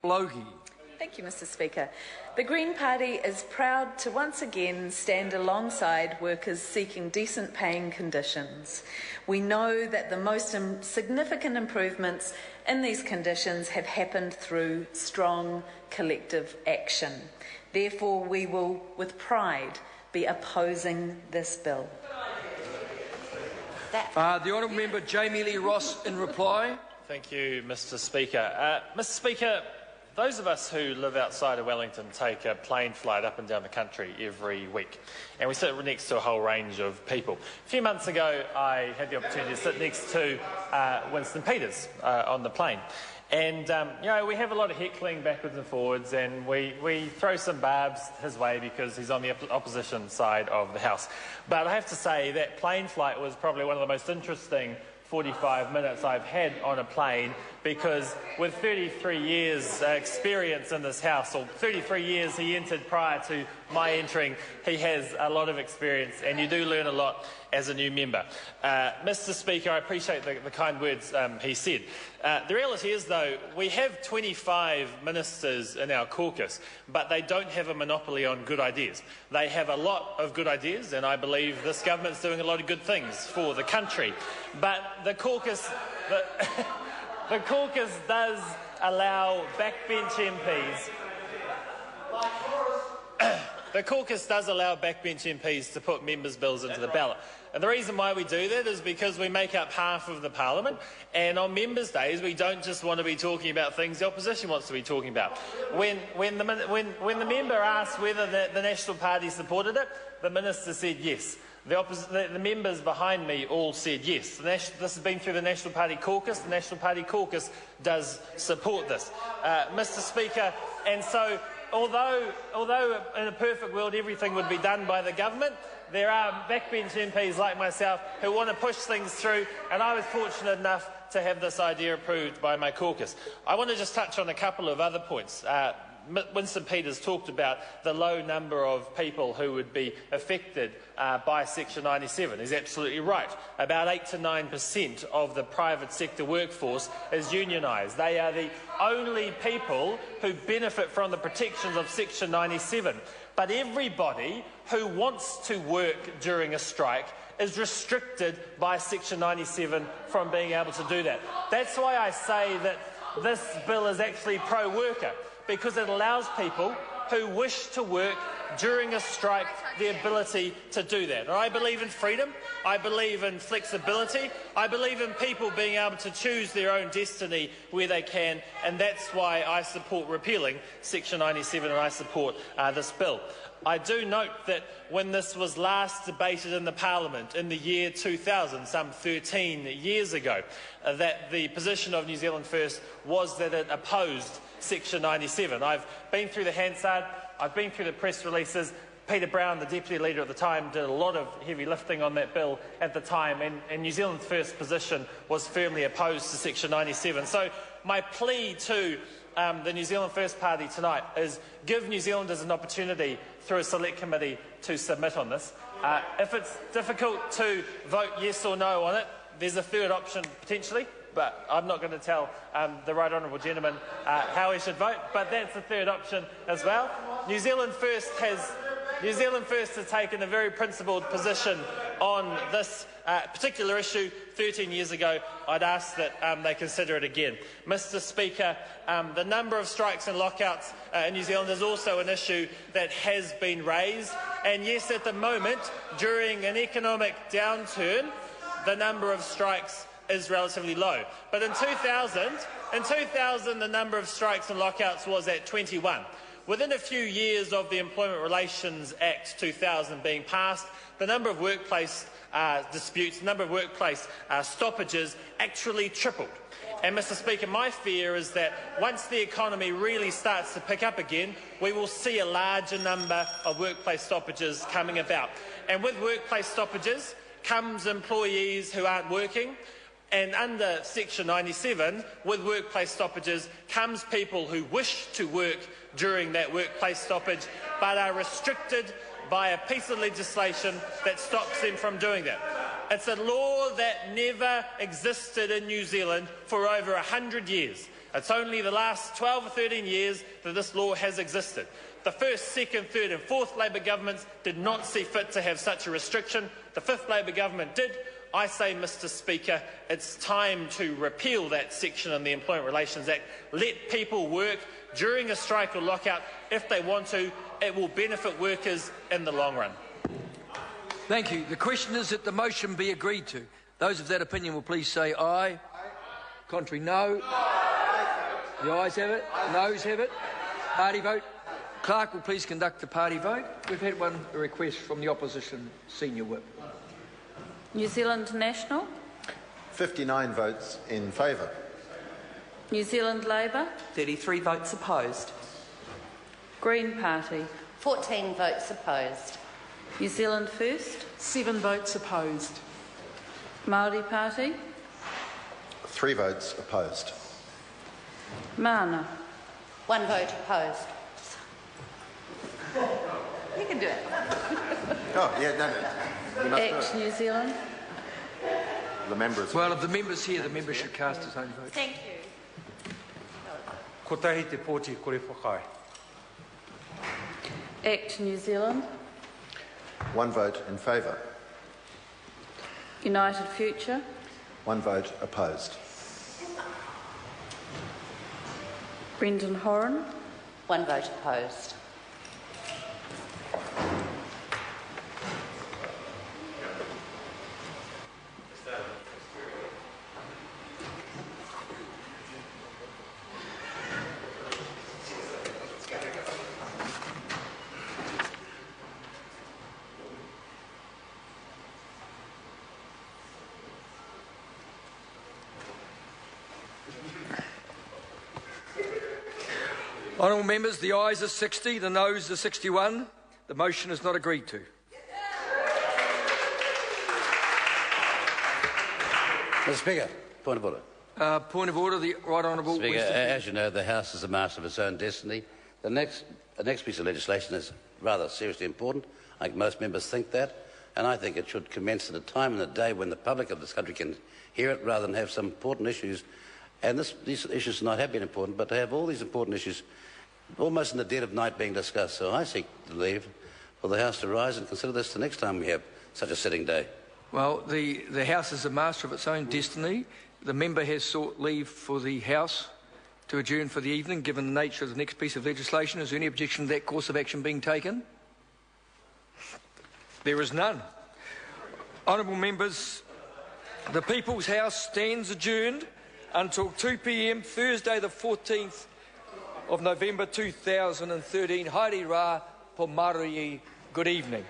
Logie. Thank you, Mr. Speaker. The Green Party is proud to once again stand alongside workers seeking decent paying conditions. We know that the most significant improvements in these conditions have happened through strong collective action. Therefore, we will, with pride, be opposing this bill. The Honourable Member Jami-Lee Ross in reply. Thank you, Mr. Speaker. Mr. Speaker, those of us who live outside of Wellington take a plane flight up and down the country every week, and we sit next to a whole range of people. A few months ago, I had the opportunity to sit next to Winston Peters on the plane. And, we have a lot of heckling backwards and forwards, and we throw some barbs his way because he's on the opposition side of the House. But I have to say that plane flight was probably one of the most interesting 45 minutes I've had on a plane, because with 33 years experience in this House, or 33 years he entered prior to my entering, he has a lot of experience, and you do learn a lot as a new member. Mr. Speaker, I appreciate the kind words he said. The reality is, though, we have 25 ministers in our caucus, but they don't have a monopoly on good ideas. They have a lot of good ideas, and I believe this government's doing a lot of good things for the country. But the caucus does allow backbench MPs. The caucus does allow backbench MPs to put members' bills into the ballot. And the reason why we do that is because we make up half of the parliament, and on members' days we don't just want to be talking about things the opposition wants to be talking about. When the member asked whether the National Party supported it, the minister said yes. The members behind me all said yes. This has been through the National Party caucus. The National Party caucus does support this, Mr. Speaker. And so, although in a perfect world everything would be done by the government, there are backbench MPs like myself who want to push things through, and I was fortunate enough to have this idea approved by my caucus. I want to just touch on a couple of other points. Winston Peters talked about the low number of people who would be affected by Section 97. He's absolutely right. About 8 to 9% of the private sector workforce is unionised. They are the only people who benefit from the protections of Section 97. But everybody who wants to work during a strike is restricted by Section 97 from being able to do that. That's why I say that this bill is actually pro-worker, because it allows people who wish to work during a strike the ability to do that. And I believe in freedom, I believe in flexibility, I believe in people being able to choose their own destiny where they can, and that's why I support repealing Section 97 and I support this bill. I do note that when this was last debated in the Parliament in the year 2000, some 13 years ago, that the position of New Zealand First was that it opposed Section 97. I've been through the Hansard, I've been through the press releases. Peter Brown, the Deputy Leader at the time, did a lot of heavy lifting on that bill at the time, and New Zealand's First position was firmly opposed to Section 97. So my plea to the New Zealand First Party tonight is give New Zealanders an opportunity through a select committee to submit on this. If it's difficult to vote yes or no on it, there's a third option potentially, but I'm not going to tell the right honourable gentleman how he should vote, but that's the third option as well. New Zealand First has taken a very principled position on this particular issue 13 years ago. I'd ask that they consider it again. Mr. Speaker, the number of strikes and lockouts in New Zealand is also an issue that has been raised. And yes, at the moment, during an economic downturn, the number of strikes is relatively low. But in 2000, the number of strikes and lockouts was at 21. Within a few years of the Employment Relations Act 2000 being passed, the number of workplace disputes, the number of workplace stoppages actually tripled. And, Mr. Speaker, my fear is that once the economy really starts to pick up again, we will see a larger number of workplace stoppages coming about. And with workplace stoppages comes employees who aren't working, and under Section 97, with workplace stoppages, comes people who wish to work during that workplace stoppage but are restricted by a piece of legislation that stops them from doing that. It's a law that never existed in New Zealand for over 100 years. It's only the last 12 or 13 years that this law has existed. The first, second, third and fourth Labor governments did not see fit to have such a restriction. The fifth Labor government did. I say, Mr Speaker, it's time to repeal that section in the Employment Relations Act. Let people work during a strike or lockout if they want to. It will benefit workers in the long run. Thank you. The question is that the motion be agreed to. Those of that opinion will please say aye. Contrary, no. The ayes have it. Noes have it. Party vote. Clerk will please conduct the party vote. We've had one request from the opposition senior whip. New Zealand National. 59 votes in favour. New Zealand Labour. 33 votes opposed. Green Party. 14 votes opposed. New Zealand First. 7 votes opposed. Māori Party. 3 votes opposed. Mana. 1 vote opposed. You can do it. Oh, yeah, no. You must do Act it. New Zealand. The members. Well, if the member's here, the member should cast his own vote. Thank you. Kotahi te pōti kore whakai. Act New Zealand. 1 vote in favour. United Future. 1 vote opposed. Brendan Horan. 1 vote opposed. Honourable members, the ayes are 60, the noes are 61. The motion is not agreed to. Mr Speaker, point of order. Point of order, the Right Honourable. Speaker, as you know, the House is the master of its own destiny. The next piece of legislation is rather seriously important. I think most members think that, and I think it should commence at a time and a day when the public of this country can hear it, rather than have some important issues. And these issues not have been important, but to have all these important issues almost in the dead of night being discussed. So I seek to leave for the House to rise and consider this the next time we have such a sitting day. Well, the House is the master of its own destiny. The member has sought leave for the House to adjourn for the evening, given the nature of the next piece of legislation. Is there any objection to that course of action being taken? There is none. Honourable members, the People's House stands adjourned until 2 p.m. Thursday the 14th of November 2013. Haere rā, po Māori, good evening.